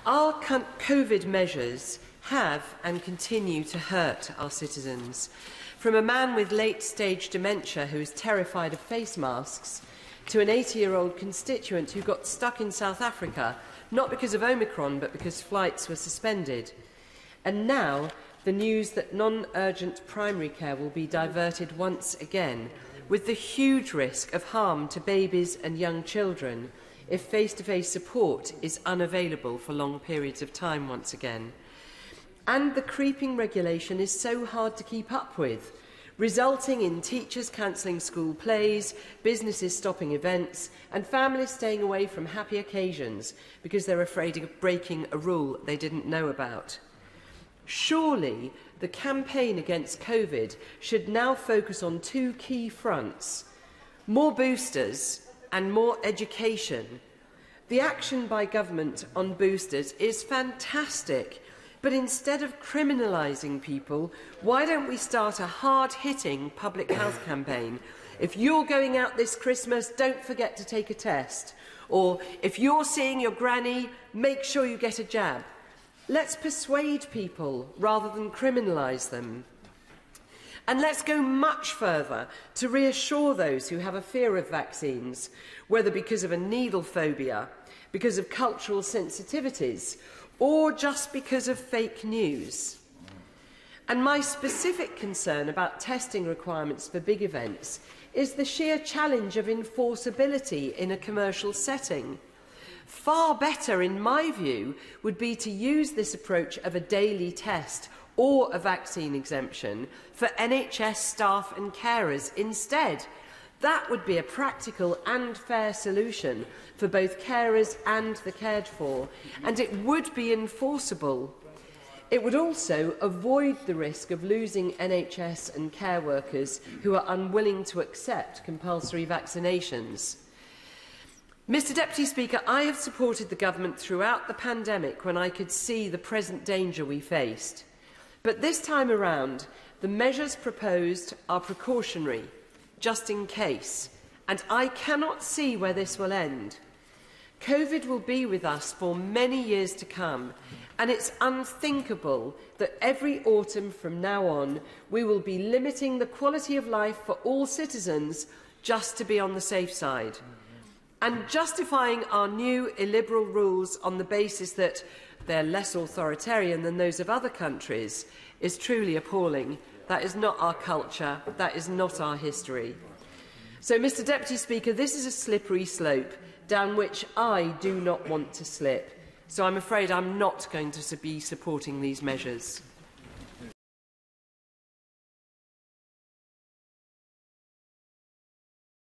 Our COVID measures have and continue to hurt our citizens. From a man with late-stage dementia who is terrified of face masks, to an 80-year-old constituent who got stuck in South Africa, not because of Omicron, but because flights were suspended. And now, the news that non-urgent primary care will be diverted once again, with the huge risk of harm to babies and young children if face-to-face support is unavailable for long periods of time once again. And the creeping regulation is so hard to keep up with, resulting in teachers cancelling school plays, businesses stopping events, and families staying away from happy occasions because they're afraid of breaking a rule they didn't know about. Surely the campaign against COVID should now focus on two key fronts: more boosters and more education. The action by government on boosters is fantastic, but instead of criminalising people, why don't we start a hard-hitting public health campaign? If you're going out this Christmas, don't forget to take a test. Or if you're seeing your granny, make sure you get a jab. Let's persuade people rather than criminalise them. And let's go much further to reassure those who have a fear of vaccines, whether because of a needle phobia, because of cultural sensitivities, or just because of fake news. And my specific concern about testing requirements for big events is the sheer challenge of enforceability in a commercial setting. Far better, in my view, would be to use this approach of a daily test or a vaccine exemption for NHS staff and carers instead. That would be a practical and fair solution for both carers and the cared for, and it would be enforceable. It would also avoid the risk of losing NHS and care workers who are unwilling to accept compulsory vaccinations. Mr Deputy Speaker, I have supported the government throughout the pandemic when I could see the present danger we faced. But this time around, the measures proposed are precautionary, just in case, and I cannot see where this will end. COVID will be with us for many years to come, and it's unthinkable that every autumn from now on we will be limiting the quality of life for all citizens just to be on the safe side. And justifying our new illiberal rules on the basis that they're less authoritarian than those of other countries is truly appalling. That is not our culture. That is not our history. So, Mr Deputy Speaker, this is a slippery slope down which I do not want to slip. So I'm afraid I'm not going to be supporting these measures.